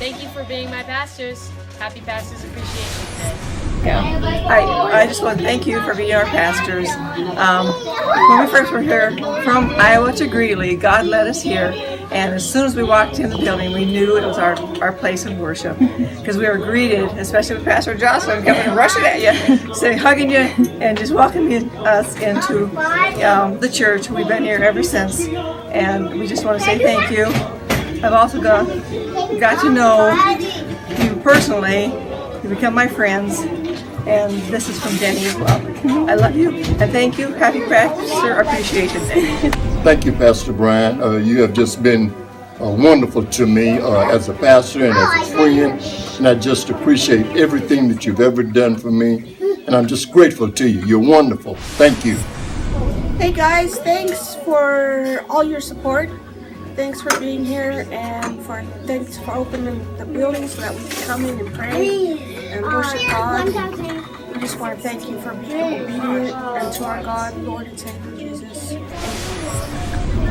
Thank you for being my pastors. Happy Pastors Appreciation Day. I just want to thank you for being our pastors. When we first were here from Iowa to Greeley, God led us here. And as soon as we walked in the building, we knew it was our place of worship. Because we were greeted, especially with Pastor Jocelyn coming and rushing at you, saying, hugging you, and just welcoming us into the church. We've been here ever since. And we just want to say thank you. I've also got to know you personally. You become my friends. And this is from Denny as well. I love you and thank you. Happy Pastor Appreciation Day. Thank you, Pastor Brian. You have just been wonderful to me as a pastor and as a friend. And I just appreciate everything that you've ever done for me. And I'm just grateful to you. You're wonderful. Thank you. Hey guys, thanks for all your support. Thanks for being here and thanks for opening the building so that we can come in and pray and worship God. We just want to thank you for being obedient unto our God, Lord and Savior Jesus.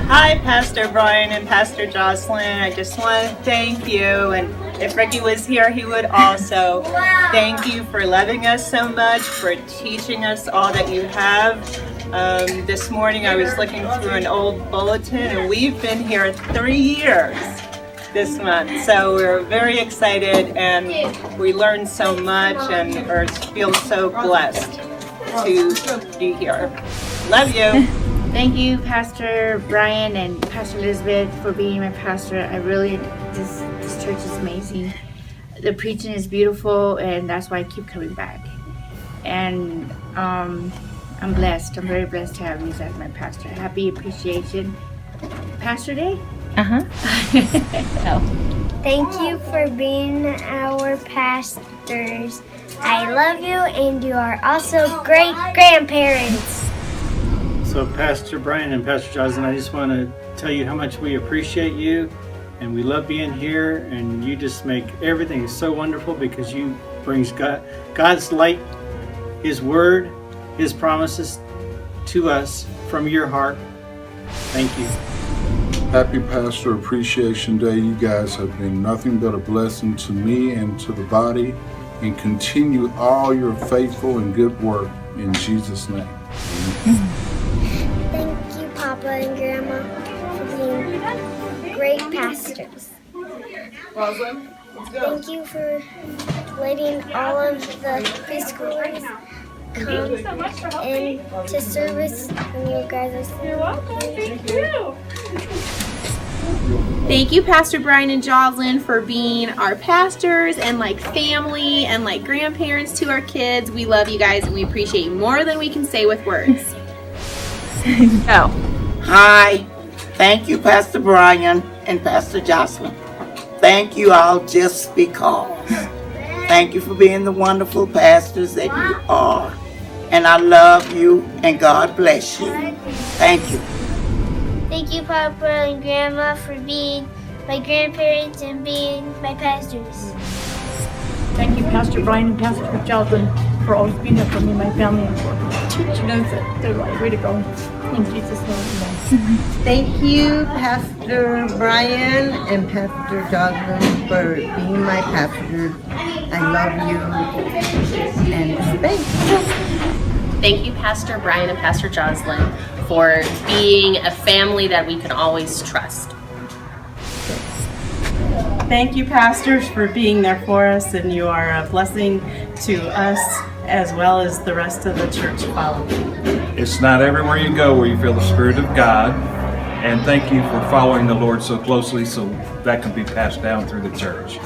Hi, Pastor Brian and Pastor Jocelyn. I just want to thank you. And if Ricky was here, he would also. Thank you for loving us so much, for teaching us all that you have. This morning I was looking through an old bulletin and we've been here 3 years this month. So we're very excited and we learned so much and feel so blessed to be here. Love you. Thank you, Pastor Brian and Pastor Elizabeth, for being my pastor. This church is amazing. The preaching is beautiful, and that's why I keep coming back. And I'm blessed. I'm very blessed to have you as my pastor. Happy Appreciation Pastor Day. Thank you for being our pastors. I love you, and you are also great grandparents. So Pastor Brian and Pastor Jocelyn, I just want to tell you how much we appreciate you and we love being here, and you just make everything so wonderful because you brings God's light, His Word, His promises to us from your heart. Thank you. Happy Pastor Appreciation Day. You guys have been nothing but a blessing to me and to the body, and continue all your faithful and good work in Jesus' name. Thank you, Papa and Grandma, for being great pastors. Rosalind, let's go. Thank you for letting all of the preschoolers come into service when you guys are. You're welcome. Thank you. Thank you, Pastor Brian and Jocelyn, for being our pastors and like family and like grandparents to our kids. We love you guys and we appreciate you more than we can say with words. Hi, thank you, Pastor Brian and Pastor Jocelyn. Thank you all just because. Thank you for being the wonderful pastors that you are. And I love you and God bless you. Thank you. Thank you, Papa and Grandma, for being my grandparents and being my pastors. Thank you, Pastor Brian and Pastor Jocelyn, for always being there for me and my family and for teaching us that they're right way to go. In Jesus' name, amen. Thank you, Pastor Brian and Pastor Jocelyn, for being my pastors. I love you and thanks. Thank you, Pastor Brian and Pastor Jocelyn, for being a family that we can always trust. Thank you, pastors, for being there for us, and you are a blessing to us as well as the rest of the church following. It's not everywhere you go where you feel the Spirit of God, and thank you for following the Lord so closely so that can be passed down through the church.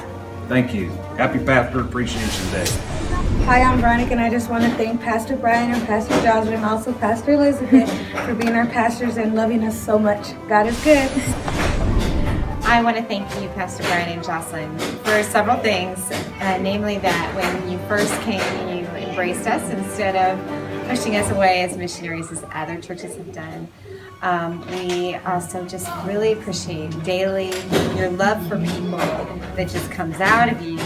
Thank you. Happy Pastor Appreciation Day. Hi, I'm Veronica, and I just want to thank Pastor Brian and Pastor Jocelyn and also Pastor Elizabeth for being our pastors and loving us so much. God is good. I want to thank you, Pastor Brian and Jocelyn, for several things, namely that when you first came, you embraced us instead of pushing us away as missionaries as other churches have done. We also just really appreciate daily your love for people that just comes out of you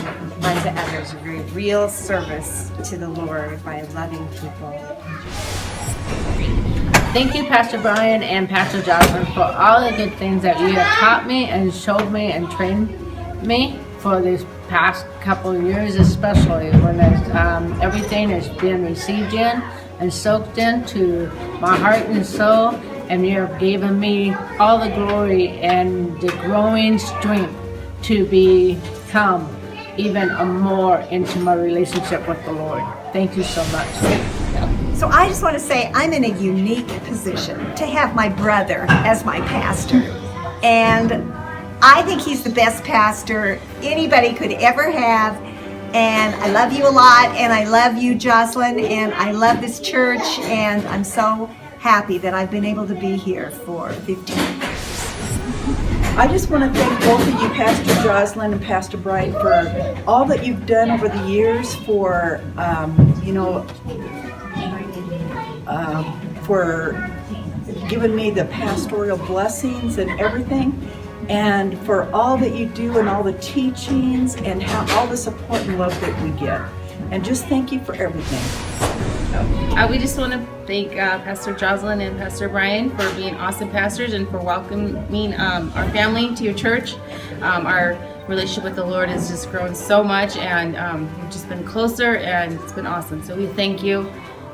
unto others, your very real service to the Lord by loving people. Thank you, Pastor Brian and Pastor Jocelyn, for all the good things that you have taught me and showed me and trained me for this past couple of years, especially when everything has been received in and soaked into my heart and soul, and you have given me all the glory and the growing strength to become even a more intimate relationship with the Lord. Thank you so much. So I just want to say I'm in a unique position to have my brother as my pastor. And I think he's the best pastor anybody could ever have. And I love you a lot, and I love you, Jocelyn, and I love this church, and I'm so happy that I've been able to be here for 15 years. I just want to thank both of you, Pastor Jocelyn and Pastor Brian, for all that you've done over the years for, for giving me the pastoral blessings and everything, and for all that you do and all the teachings and all the support and love that we get. And just thank you for everything. We just want to thank Pastor Jocelyn and Pastor Brian for being awesome pastors and for welcoming our family to your church. Our relationship with the Lord has just grown so much, and we've just been closer, and it's been awesome. So we thank you,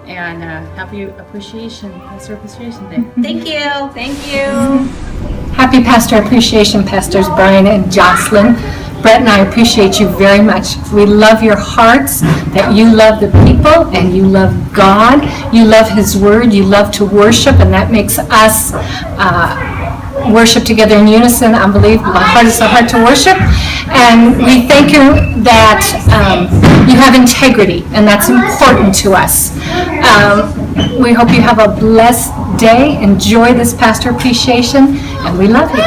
and happy Pastor Appreciation Day. Thank you. Thank you. Happy Pastor Appreciation, Pastors Brian and Jocelyn. Brett and I appreciate you very much. We love your hearts, that you love the people and you love God. You love His Word. You love to worship, and that makes us worship together in unison. I believe my heart is the heart to worship. And we thank you that you have integrity, and that's important to us. We hope you have a blessed day. Enjoy this Pastor Appreciation, and we love you.